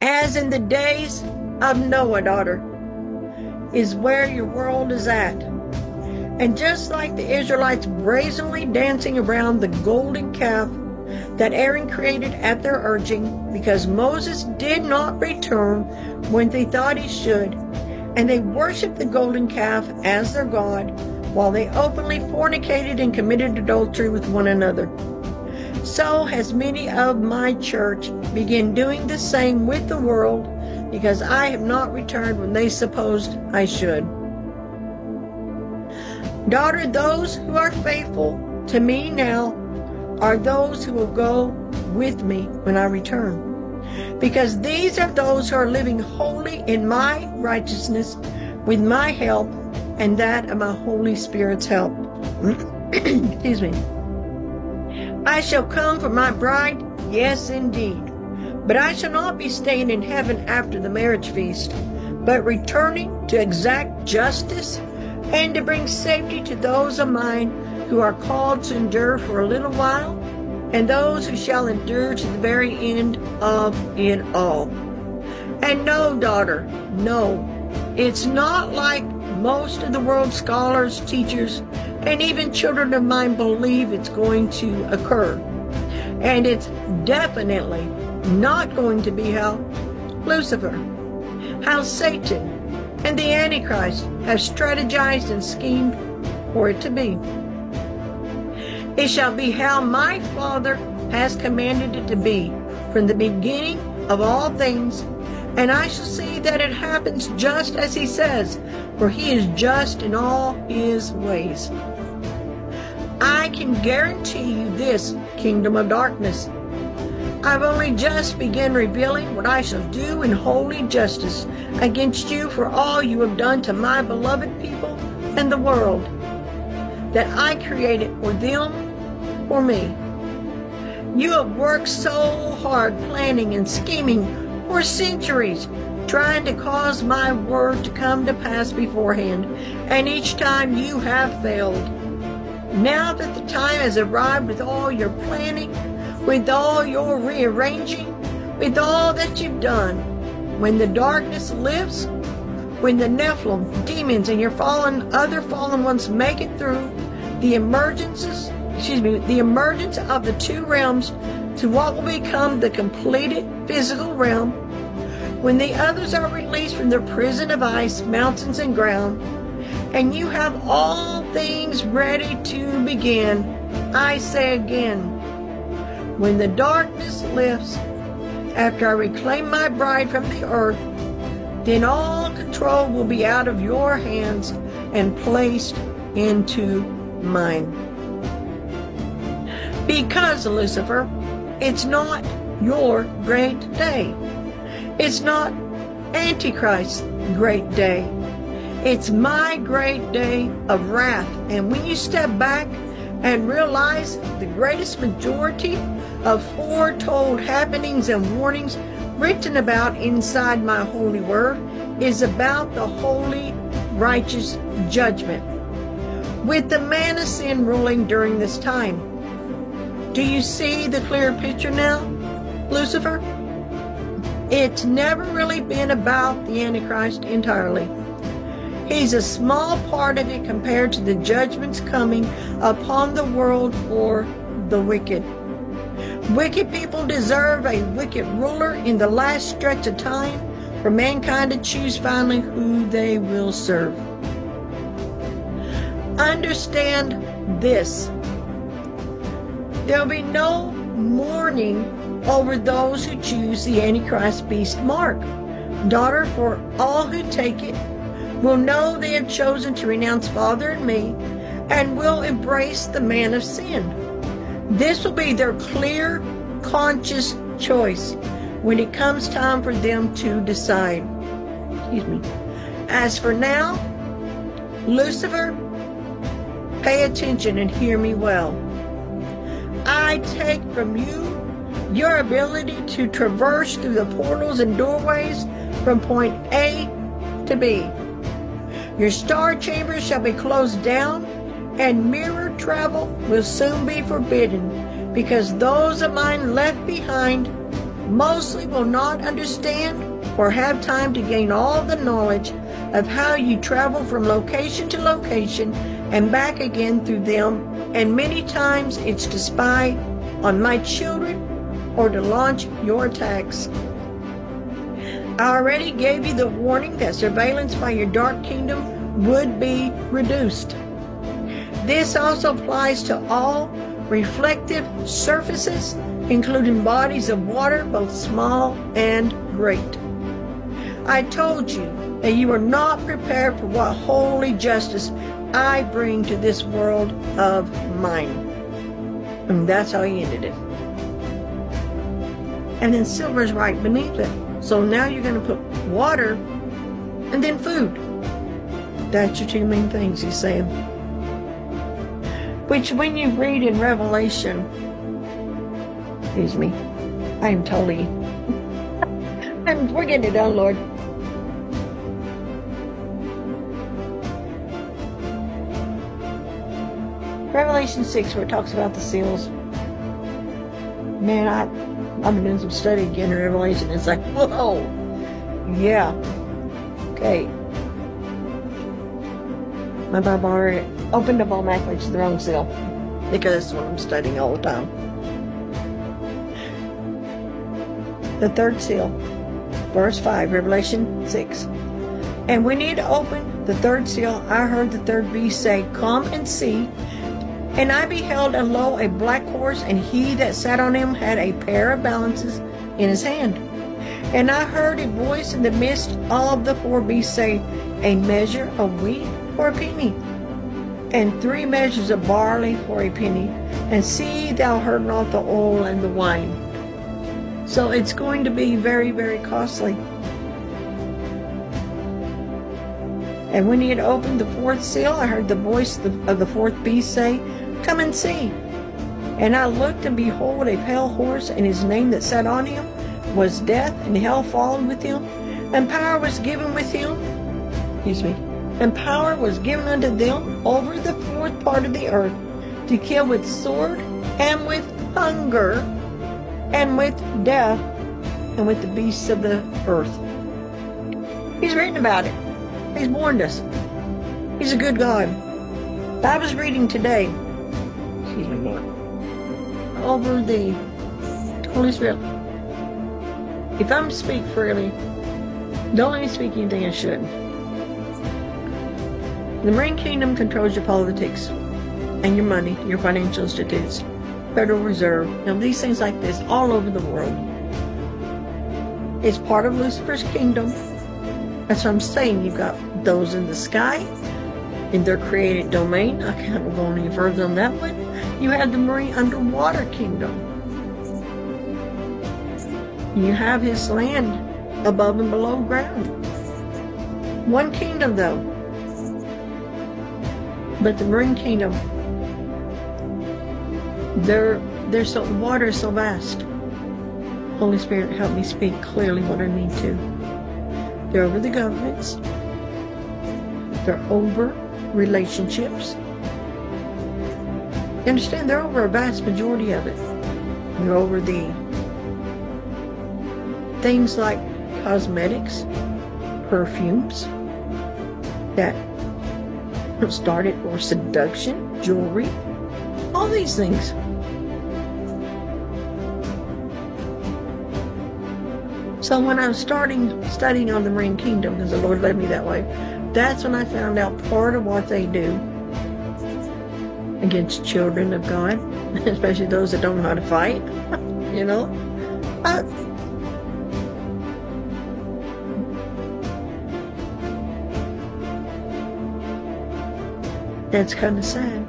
as in the days of Noah, daughter, is where your world is at. And just like the Israelites brazenly dancing around the golden calf that Aaron created at their urging, because Moses did not return when they thought he should, and they worshiped the golden calf as their god, while they openly fornicated and committed adultery with one another. So has many of my church begun doing the same with the world, because I have not returned when they supposed I should. Daughter, those who are faithful to me now are those who will go with me when I return, because these are those who are living wholly in my righteousness with my help and that of my Holy Spirit's help. Excuse me. I shall come for my bride, yes indeed, but I shall not be staying in heaven after the marriage feast, but returning to exact justice and to bring safety to those of mine who are called to endure for a little while, and those who shall endure to the very end of it all. And no, daughter, no, it's not like most of the world's scholars, teachers, and even children of mine believe it's going to occur. And it's definitely not going to be how Lucifer, how Satan, and the Antichrist have strategized and schemed for it to be. It shall be how my Father has commanded it to be from the beginning of all things, and I shall see that it happens just as he says, for he is just in all his ways. I can guarantee you this, kingdom of darkness. I've only just begun revealing what I shall do in holy justice against you for all you have done to my beloved people and the world that I created for them, for me. You have worked so hard planning and scheming for centuries, trying to cause my word to come to pass beforehand, and each time you have failed. Now that the time has arrived, with all your planning, with all your rearranging, with all that you've done, when the darkness lifts, when the Nephilim, demons, and your other fallen ones make it through the emergence of the two realms to what will become the completed physical realm, when the others are released from their prison of ice, mountains, and ground, and you have all things ready to begin, I say again, when the darkness lifts, after I reclaim my bride from the earth, then all control will be out of your hands and placed into mine. Because, Lucifer, it's not your great day. It's not Antichrist's great day. It's my great day of wrath. And when you step back and realize the greatest majority of foretold happenings and warnings written about inside my holy word is about the holy, righteous judgment, with the man of sin ruling during this time. Do you see the clear picture now, Lucifer? It's never really been about the Antichrist entirely. He's a small part of it compared to the judgments coming upon the world for the wicked. Wicked people deserve a wicked ruler in the last stretch of time for mankind to choose finally who they will serve. Understand this. There'll be no mourning over those who choose the Antichrist beast mark. Daughter, for all who take it will know they have chosen to renounce Father and me and will embrace the man of sin. This will be their clear, conscious choice when it comes time for them to decide. As for now, Lucifer, pay attention and hear me well. I take from you your ability to traverse through the portals and doorways from point A to B. Your star chambers shall be closed down, and mirror travel will soon be forbidden, because those of mine left behind mostly will not understand or have time to gain all the knowledge of how you travel from location to location and back again through them, and many times it's to spy on my children or to launch your attacks. I already gave you the warning that surveillance by your dark kingdom would be reduced. This also applies to all reflective surfaces, including bodies of water, both small and great. I told you that you are not prepared for what holy justice I bring to this world of mine. And that's how he ended it. And then silver is right beneath it. So now you're going to put water and then food. That's your two main things, he's saying. Which when you read in Revelation, excuse me, I'm totally, we're getting it done, Lord. Revelation 6, where it talks about the seals. Man, I've been doing some study again in Revelation. It's like, whoa, yeah, okay. My Bible already opened up automatically to the wrong seal, because that's what I'm studying all the time. The third seal, verse 5, Revelation 6. And when he had opened the third seal, I heard the third beast say, Come and see. And I beheld, and lo, a black horse, and he that sat on him had a pair of balances in his hand. And I heard a voice in the midst of the four beasts say, A measure of wheat for a penny, and 3 measures of barley for a penny, and see thou hurt not the oil and the wine. So it's going to be very, very costly. And when he had opened the fourth seal, I heard the voice of the fourth beast say, Come and see. And I looked, and behold, a pale horse, and his name that sat on him was Death, and hell followed with him, and power was given with him. And power was given unto them over the fourth part of the earth, to kill with sword, and with hunger, and with death, and with the beasts of the earth. He's written about it. He's warned us. He's a good God. I was reading today, over the Holy Spirit. If I'm to speak freely, don't let me speak anything I shouldn't. The Marine Kingdom controls your politics and your money, your financial institutes, Federal Reserve, these things like this all over the world. It's part of Lucifer's kingdom. That's what I'm saying. You've got those in the sky, in their created domain. I can't go any further on that one. You have the marine underwater kingdom. You have his land above and below ground. One kingdom, though. But the marine kingdom, water is so vast. Holy Spirit, help me speak clearly what I need to. They're over the governments. They're over relationships. You understand? They're over a vast majority of it. They're over the things like cosmetics, perfumes that started for seduction, jewelry, all these things. So when I was studying on the Marine Kingdom, because the Lord led me that way, that's when I found out part of what they do against children of God, especially those that don't know how to fight, That's kind of sad.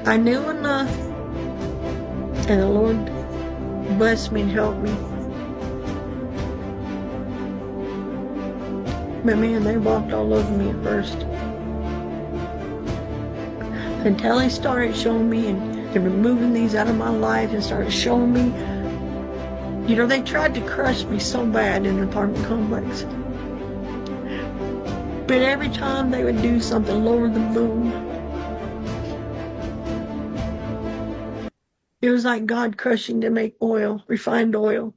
I knew enough, and the Lord blessed me and helped me. But man, they walked all over me at first. Until he started showing me and removing these out of my life and started showing me, they tried to crush me so bad in the apartment complex. But every time they would do something lower the moon, It was like God crushing to make oil, refined oil.